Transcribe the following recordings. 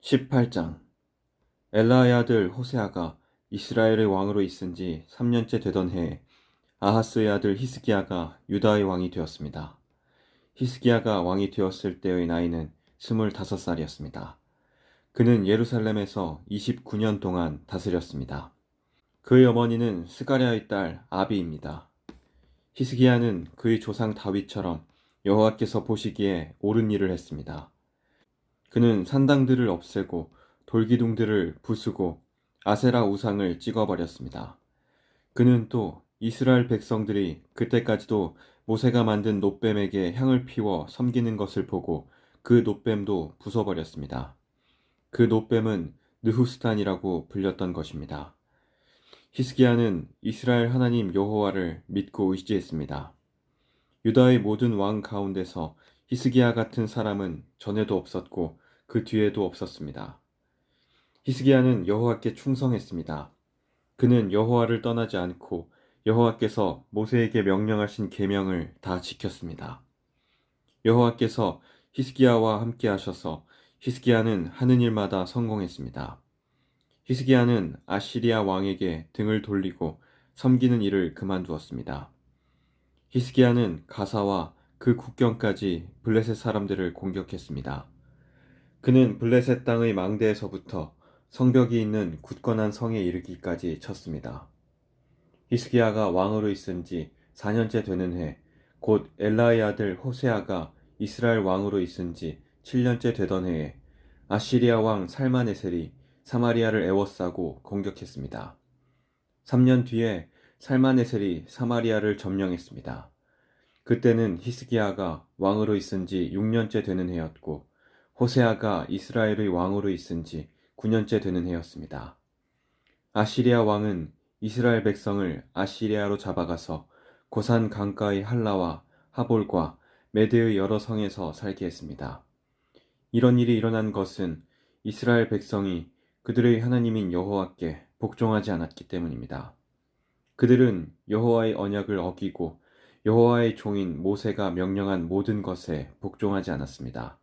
18장. 엘라의 아들 호세아가 이스라엘의 왕으로 있은 지 3년째 되던 해에 아하스의 아들 히스기야가 유다의 왕이 되었습니다. 히스기야가 왕이 되었을 때의 나이는 25살이었습니다. 그는 예루살렘에서 29년 동안 다스렸습니다. 그의 어머니는 스가랴의 딸 아비입니다. 히스기야는 그의 조상 다윗처럼 여호와께서 보시기에 옳은 일을 했습니다. 그는 산당들을 없애고 돌기둥들을 부수고 아세라 우상을 찍어버렸습니다. 그는 또 이스라엘 백성들이 그때까지도 모세가 만든 놋뱀에게 향을 피워 섬기는 것을 보고 그 놋뱀도 부숴버렸습니다. 그 놋뱀은 느후스탄이라고 불렸던 것입니다. 히스기야는 이스라엘 하나님 여호와를 믿고 의지했습니다. 유다의 모든 왕 가운데서 히스기야 같은 사람은 전에도 없었고 그 뒤에도 없었습니다. 히스기야는 여호와께 충성했습니다. 그는 여호와를 떠나지 않고 여호와께서 모세에게 명령하신 계명을 다 지켰습니다. 여호와께서 히스기야와 함께 하셔서 히스기야는 하는 일마다 성공했습니다. 히스기야는 아시리아 왕에게 등을 돌리고 섬기는 일을 그만두었습니다. 히스기야는 가사와 그 국경까지 블레셋 사람들을 공격했습니다. 그는 블레셋 땅의 망대에서부터 성벽이 있는 굳건한 성에 이르기까지 쳤습니다. 히스기야가 왕으로 있은 지 4년째 되는 해, 곧 엘라의 아들 호세아가 이스라엘 왕으로 있은 지 7년째 되던 해에 아시리아 왕 살마네셀이 사마리아를 에워싸고 공격했습니다. 3년 뒤에 살마네셀이 사마리아를 점령했습니다. 그때는 히스기야가 왕으로 있은 지 6년째 되는 해였고 호세아가 이스라엘의 왕으로 있은 지 9년째 되는 해였습니다. 아시리아 왕은 이스라엘 백성을 아시리아로 잡아가서 고산 강가의 할라와 하볼과 메대의 여러 성에서 살게 했습니다. 이런 일이 일어난 것은 이스라엘 백성이 그들의 하나님인 여호와께 복종하지 않았기 때문입니다. 그들은 여호와의 언약을 어기고 여호와의 종인 모세가 명령한 모든 것에 복종하지 않았습니다.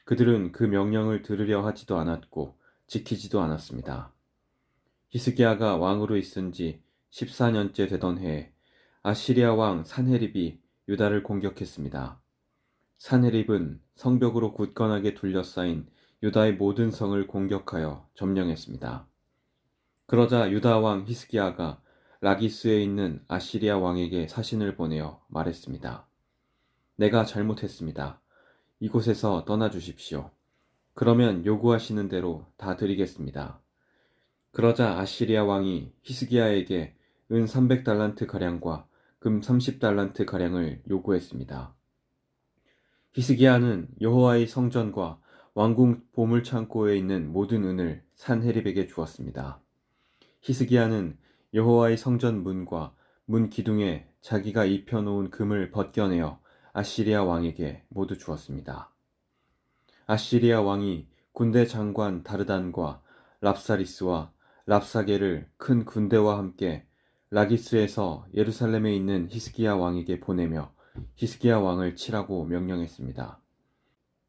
그들은 그 명령을 들으려 하지도 않았고 지키지도 않았습니다. 히스기야가 왕으로 있은 지 14년째 되던 해에 아시리아 왕 산헤립이 유다를 공격했습니다. 산헤립은 성벽으로 굳건하게 둘러싸인 유다의 모든 성을 공격하여 점령했습니다. 그러자 유다 왕 히스기야가 라기스에 있는 아시리아 왕에게 사신을 보내어 말했습니다. 내가 잘못했습니다. 이곳에서 떠나주십시오. 그러면 요구하시는 대로 다 드리겠습니다. 그러자 아시리아 왕이 히스기야에게 은 300달란트 가량과 금 30달란트 가량을 요구했습니다. 히스기야는 여호와의 성전과 왕궁 보물창고에 있는 모든 은을 산헤립에게 주었습니다. 히스기야는 여호와의 성전 문과 문 기둥에 자기가 입혀놓은 금을 벗겨내어 아시리아 왕에게 모두 주었습니다. 아시리아 왕이 군대 장관 다르단과 랍사리스와 랍사게를 큰 군대와 함께 라기스에서 예루살렘에 있는 히스기야 왕에게 보내며 히스기야 왕을 치라고 명령했습니다.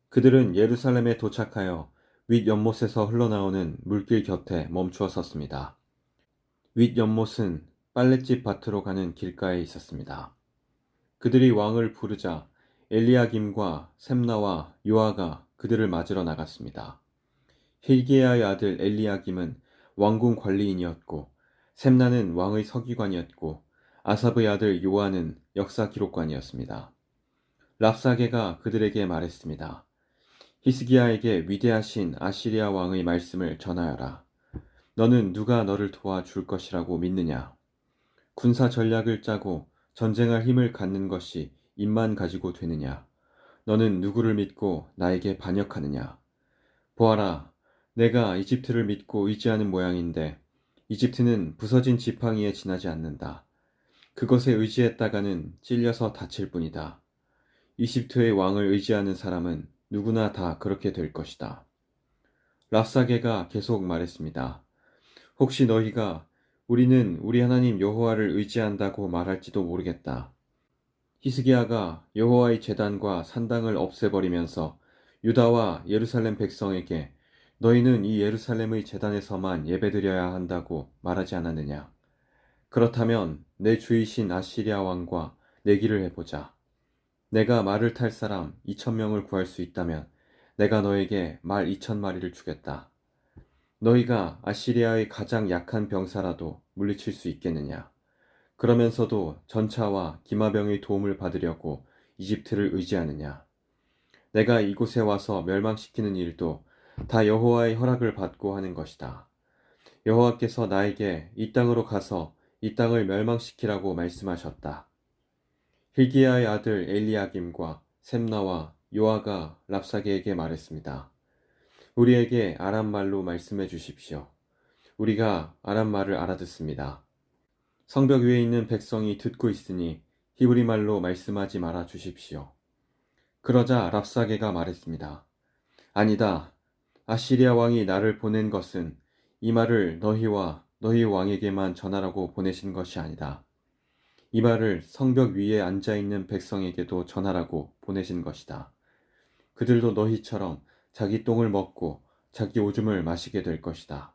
그들은 예루살렘에 도착하여 윗 연못에서 흘러나오는 물길 곁에 멈추어 섰습니다. 윗 연못은 빨랫집 밭으로 가는 길가에 있었습니다. 그들이 왕을 부르자 엘리야김과 셈나와 요아가 그들을 맞으러 나갔습니다. 힐기야의 아들 엘리야김은 왕궁 관리인이었고 셈나는 왕의 서기관이었고 아삽의 아들 요아는 역사 기록관이었습니다. 랍사게가 그들에게 말했습니다. 히스기야에게 위대하신 아시리아 왕의 말씀을 전하여라. 너는 누가 너를 도와줄 것이라고 믿느냐? 군사 전략을 짜고 전쟁할 힘을 갖는 것이 입만 가지고 되느냐? 너는 누구를 믿고 나에게 반역하느냐? 보아라, 내가 이집트를 믿고 의지하는 모양인데 이집트는 부서진 지팡이에 지나지 않는다. 그것에 의지했다가는 찔려서 다칠 뿐이다. 이집트의 왕을 의지하는 사람은 누구나 다 그렇게 될 것이다. 랍사게가 계속 말했습니다. 혹시 너희가 우리는 우리 하나님 여호와를 의지한다고 말할지도 모르겠다. 히스기야가 여호와의 제단과 산당을 없애버리면서 유다와 예루살렘 백성에게 너희는 이 예루살렘의 제단에서만 예배드려야 한다고 말하지 않았느냐? 그렇다면 내 주이신 아시리아 왕과 내기를 해보자. 내가 말을 탈 사람 2,000명을 구할 수 있다면 내가 너에게 말 2,000마리를 주겠다. 너희가 아시리아의 가장 약한 병사라도 물리칠 수 있겠느냐? 그러면서도 전차와 기마병의 도움을 받으려고 이집트를 의지하느냐? 내가 이곳에 와서 멸망시키는 일도 다 여호와의 허락을 받고 하는 것이다. 여호와께서 나에게 이 땅으로 가서 이 땅을 멸망시키라고 말씀하셨다. hil기야의 아들 엘리야김과 셈나와 요아가 랍사게에게 말했습니다. 우리에게 아람 말로 말씀해 주십시오. 우리가 아람 말을 알아듣습니다. 성벽 위에 있는 백성이 듣고 있으니 히브리 말로 말씀하지 말아 주십시오. 그러자 랍사게가 말했습니다. 아니다. 아시리아 왕이 나를 보낸 것은 이 말을 너희와 너희 왕에게만 전하라고 보내신 것이 아니다. 이 말을 성벽 위에 앉아있는 백성에게도 전하라고 보내신 것이다. 그들도 너희처럼 자기 똥을 먹고 자기 오줌을 마시게 될 것이다.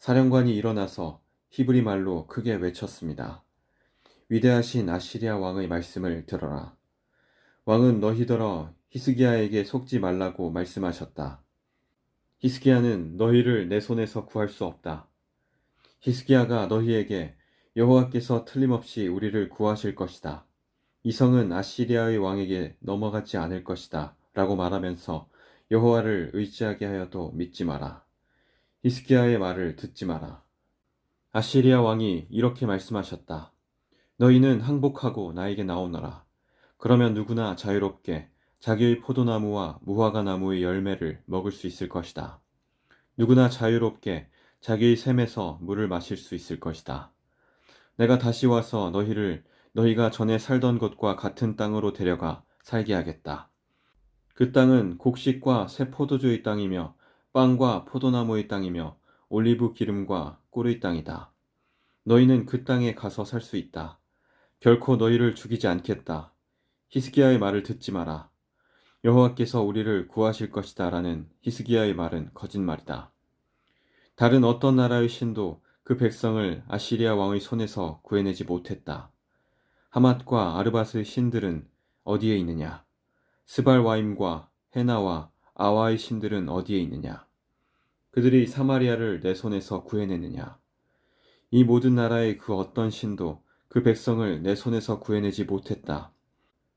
사령관이 일어나서 히브리 말로 크게 외쳤습니다. 위대하신 아시리아 왕의 말씀을 들어라. 왕은 너희더러 히스기야에게 속지 말라고 말씀하셨다. 히스기야는 너희를 내 손에서 구할 수 없다. 히스기야가 너희에게 여호와께서 틀림없이 우리를 구하실 것이다. 이 성은 아시리아의 왕에게 넘어가지 않을 것이다. 라고 말하면서 여호와를 의지하게 하여도 믿지 마라. 히스기야의 말을 듣지 마라. 아시리아 왕이 이렇게 말씀하셨다. 너희는 항복하고 나에게 나오너라. 그러면 누구나 자유롭게 자기의 포도나무와 무화과 나무의 열매를 먹을 수 있을 것이다. 누구나 자유롭게 자기의 샘에서 물을 마실 수 있을 것이다. 내가 다시 와서 너희를 너희가 전에 살던 곳과 같은 땅으로 데려가 살게 하겠다. 그 땅은 곡식과 새 포도주의 땅이며 빵과 포도나무의 땅이며 올리브 기름과 꿀의 땅이다. 너희는 그 땅에 가서 살 수 있다. 결코 너희를 죽이지 않겠다. 히스기야의 말을 듣지 마라. 여호와께서 우리를 구하실 것이다 라는 히스기야의 말은 거짓말이다. 다른 어떤 나라의 신도 그 백성을 아시리아 왕의 손에서 구해내지 못했다. 하맛과 아르밧의 신들은 어디에 있느냐? 스발와임과 헤나와 아와의 신들은 어디에 있느냐? 그들이 사마리아를 내 손에서 구해내느냐? 이 모든 나라의 그 어떤 신도 그 백성을 내 손에서 구해내지 못했다.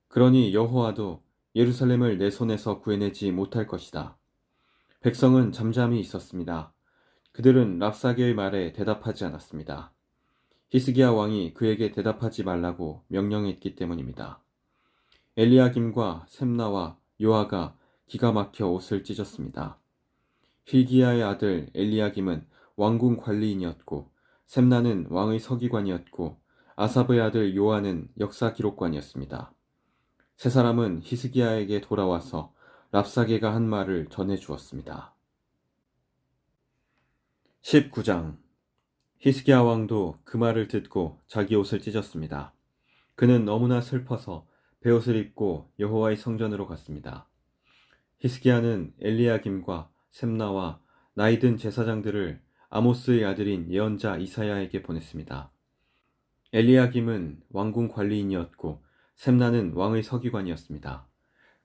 그러니 여호와도 예루살렘을 내 손에서 구해내지 못할 것이다. 백성은 잠잠히 있었습니다. 그들은 랍사게의 말에 대답하지 않았습니다. 히스기야 왕이 그에게 대답하지 말라고 명령했기 때문입니다. 엘리야김과 셈나와 요아가 기가 막혀 옷을 찢었습니다. hil기야의 아들 엘리야김은 왕궁 관리인이었고 셈나는 왕의 서기관이었고 아삽의 아들 요아는 역사 기록관이었습니다. 세 사람은 히스기야에게 돌아와서 랍사게가 한 말을 전해 주었습니다. 19장 히스기야 왕도 그 말을 듣고 자기 옷을 찢었습니다. 그는 너무나 슬퍼서 베옷을 입고 여호와의 성전으로 갔습니다. 히스기야는 엘리야김과 셈나와 나이든 제사장들을 아모스의 아들인 예언자 이사야에게 보냈습니다. 엘리야김은 왕궁 관리인이었고 셈나는 왕의 서기관이었습니다.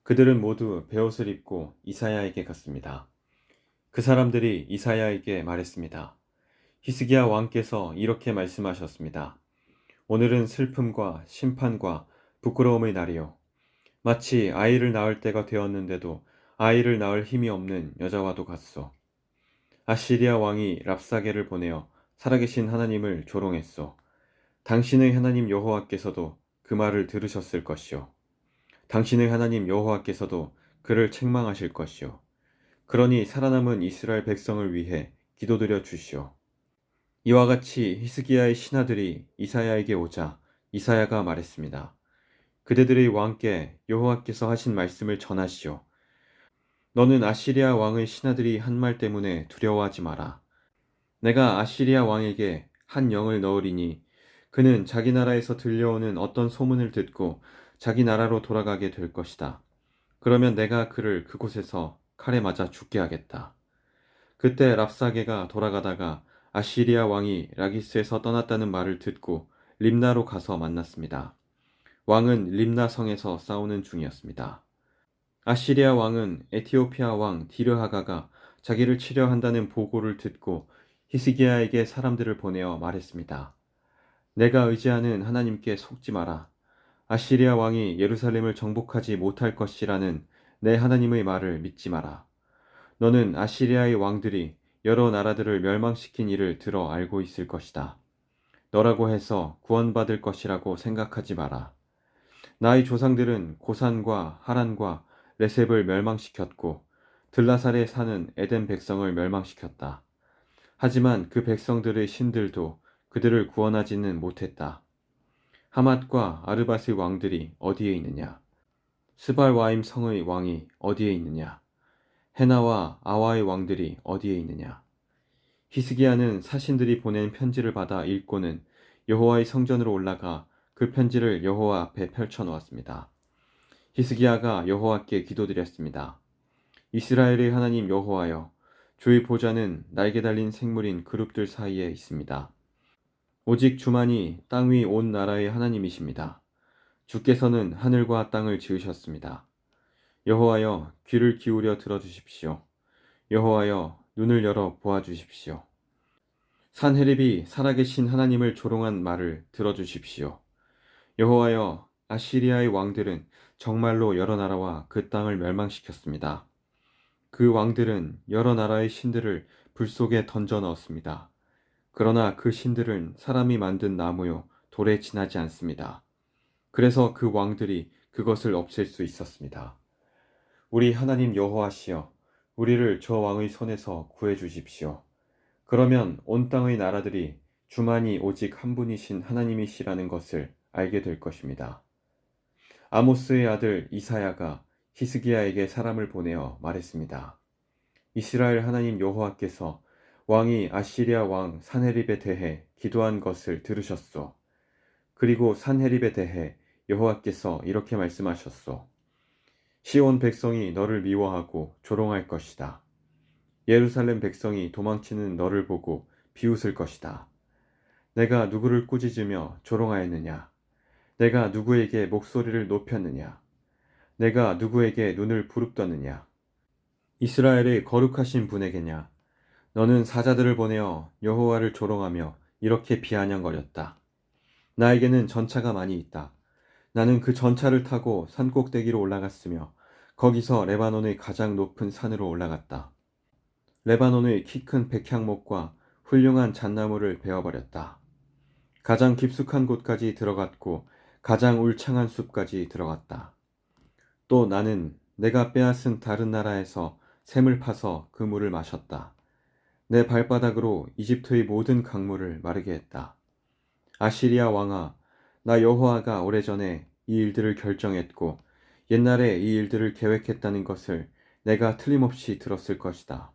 그들은 모두 베옷을 입고 이사야에게 갔습니다. 그 사람들이 이사야에게 말했습니다. 히스기야 왕께서 이렇게 말씀하셨습니다. 오늘은 슬픔과 심판과 부끄러움의 날이요. 마치 아이를 낳을 때가 되었는데도 아이를 낳을 힘이 없는 여자와도 같소. 아시리아 왕이 랍사게를 보내어 살아계신 하나님을 조롱했소. 당신의 하나님 여호와께서도 그 말을 들으셨을 것이요. 당신의 하나님 여호와께서도 그를 책망하실 것이요. 그러니 살아남은 이스라엘 백성을 위해 기도드려 주시오. 이와 같이 히스기야의 신하들이 이사야에게 오자 이사야가 말했습니다. 그대들의 왕께 여호와께서 하신 말씀을 전하시오. 너는 아시리아 왕의 신하들이 한 말 때문에 두려워하지 마라. 내가 아시리아 왕에게 한 영을 넣으리니 그는 자기 나라에서 들려오는 어떤 소문을 듣고 자기 나라로 돌아가게 될 것이다. 그러면 내가 그를 그곳에서 칼에 맞아 죽게 하겠다. 그때 랍사게가 돌아가다가 아시리아 왕이 라기스에서 떠났다는 말을 듣고 림나로 가서 만났습니다. 왕은 림나 성에서 싸우는 중이었습니다. 아시리아 왕은 에티오피아 왕 디르하가가 자기를 치려 한다는 보고를 듣고 히스기야에게 사람들을 보내어 말했습니다. 내가 의지하는 하나님께 속지 마라. 아시리아 왕이 예루살렘을 정복하지 못할 것이라는 내 하나님의 말을 믿지 마라. 너는 아시리아의 왕들이 여러 나라들을 멸망시킨 일을 들어 알고 있을 것이다. 너라고 해서 구원받을 것이라고 생각하지 마라. 나의 조상들은 고산과 하란과 레셉을 멸망시켰고 들라살에 사는 에덴 백성을 멸망시켰다. 하지만 그 백성들의 신들도 그들을 구원하지는 못했다. 하맛과 아르밧의 왕들이 어디에 있느냐? 스발와임 성의 왕이 어디에 있느냐? 헤나와 아와의 왕들이 어디에 있느냐? 히스기야는 사신들이 보낸 편지를 받아 읽고는 여호와의 성전으로 올라가 그 편지를 여호와 앞에 펼쳐 놓았습니다. 히스기야가 여호와께 기도드렸습니다. 이스라엘의 하나님 여호와여, 주의 보좌는 날개 달린 생물인 그룹들 사이에 있습니다. 오직 주만이 땅 위 온 나라의 하나님이십니다. 주께서는 하늘과 땅을 지으셨습니다. 여호와여, 귀를 기울여 들어주십시오. 여호와여, 눈을 열어 보아주십시오. 산헤립이 살아계신 하나님을 조롱한 말을 들어주십시오. 여호와여, 아시리아의 왕들은 정말로 여러 나라와 그 땅을 멸망시켰습니다. 그 왕들은 여러 나라의 신들을 불 속에 던져 넣었습니다. 그러나 그 신들은 사람이 만든 나무요 돌에 지나지 않습니다. 그래서 그 왕들이 그것을 없앨 수 있었습니다. 우리 하나님 여호와시여, 우리를 저 왕의 손에서 구해 주십시오. 그러면 온 땅의 나라들이 주만이 오직 한 분이신 하나님이시라는 것을 알게 될 것입니다. 아모스의 아들 이사야가 히스기야에게 사람을 보내어 말했습니다. 이스라엘 하나님 여호와께서 왕이 아시리아 왕 산헤립에 대해 기도한 것을 들으셨소. 그리고 산헤립에 대해 여호와께서 이렇게 말씀하셨소. 시온 백성이 너를 미워하고 조롱할 것이다. 예루살렘 백성이 도망치는 너를 보고 비웃을 것이다. 내가 누구를 꾸짖으며 조롱하였느냐? 내가 누구에게 목소리를 높였느냐? 내가 누구에게 눈을 부릅떴느냐? 이스라엘의 거룩하신 분에게냐? 너는 사자들을 보내어 여호와를 조롱하며 이렇게 비아냥거렸다. 나에게는 전차가 많이 있다. 나는 그 전차를 타고 산꼭대기로 올라갔으며 거기서 레바논의 가장 높은 산으로 올라갔다. 레바논의 키 큰 백향목과 훌륭한 잣나무를 베어버렸다. 가장 깊숙한 곳까지 들어갔고 가장 울창한 숲까지 들어갔다. 또 나는 내가 빼앗은 다른 나라에서 샘을 파서 그 물을 마셨다. 내 발바닥으로 이집트의 모든 강물을 마르게 했다. 아시리아 왕아, 나 여호와가 오래전에 이 일들을 결정했고 옛날에 이 일들을 계획했다는 것을 내가 틀림없이 들었을 것이다.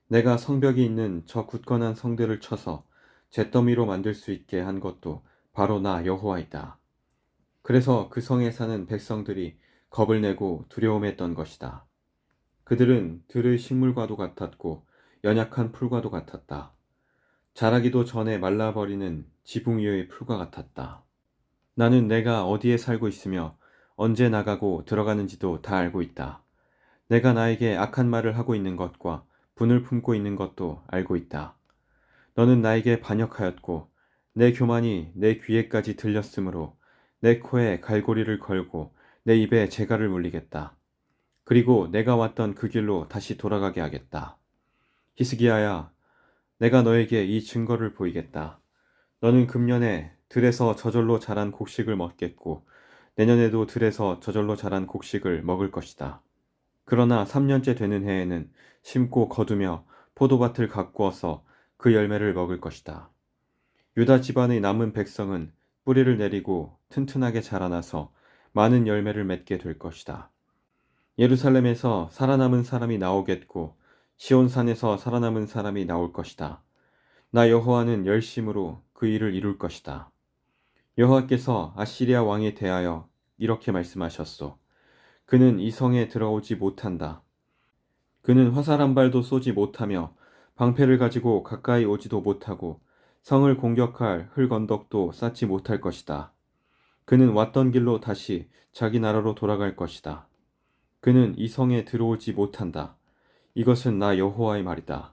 내가 성벽이 있는 저 굳건한 성들을 쳐서 잿더미로 만들 수 있게 한 것도 바로 나 여호와이다. 그래서 그 성에 사는 백성들이 겁을 내고 두려움했던 것이다. 그들은 들의 식물과도 같았고 연약한 풀과도 같았다. 자라기도 전에 말라버리는 지붕 위의 풀과 같았다. 나는 내가 어디에 살고 있으며 언제 나가고 들어가는지도 다 알고 있다. 내가 나에게 악한 말을 하고 있는 것과 분을 품고 있는 것도 알고 있다. 너는 나에게 반역하였고 내 교만이 내 귀에까지 들렸으므로 내 코에 갈고리를 걸고 내 입에 재갈을 물리겠다. 그리고 내가 왔던 그 길로 다시 돌아가게 하겠다. 히스기야야, 내가 너에게 이 증거를 보이겠다. 너는 금년에 들에서 저절로 자란 곡식을 먹겠고 내년에도 들에서 저절로 자란 곡식을 먹을 것이다. 그러나 3년째 되는 해에는 심고 거두며 포도밭을 가꾸어서 그 열매를 먹을 것이다. 유다 집안의 남은 백성은 뿌리를 내리고 튼튼하게 자라나서 많은 열매를 맺게 될 것이다. 예루살렘에서 살아남은 사람이 나오겠고 시온산에서 살아남은 사람이 나올 것이다. 나 여호와는 열심으로 그 일을 이룰 것이다. 여호와께서 아시리아 왕에 대하여 이렇게 말씀하셨소. 그는 이 성에 들어오지 못한다. 그는 화살 한 발도 쏘지 못하며 방패를 가지고 가까이 오지도 못하고 성을 공격할 흙언덕도 쌓지 못할 것이다. 그는 왔던 길로 다시 자기 나라로 돌아갈 것이다. 그는 이 성에 들어오지 못한다. 이것은 나 여호와의 말이다.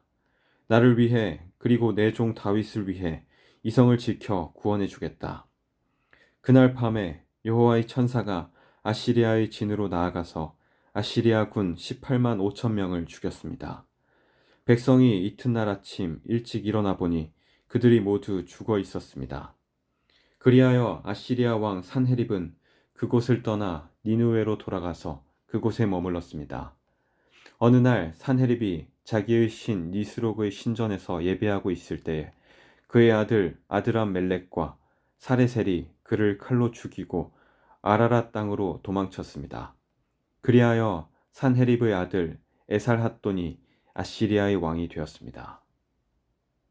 나를 위해 그리고 내 종 다윗을 위해 이 성을 지켜 구원해 주겠다. 그날 밤에 여호와의 천사가 아시리아의 진으로 나아가서 아시리아 군 18만 5천 명을 죽였습니다. 백성이 이튿날 아침 일찍 일어나 보니 그들이 모두 죽어 있었습니다. 그리하여 아시리아 왕 산헤립은 그곳을 떠나 니느웨로 돌아가서 그곳에 머물렀습니다. 어느 날 산헤립이 자기의 신 니스록의 신전에서 예배하고 있을 때에 그의 아들 아드람 멜렉과 사레셀이 그를 칼로 죽이고 아라랏 땅으로 도망쳤습니다. 그리하여 산헤립의 아들 에살핫돈이 아시리아의 왕이 되었습니다.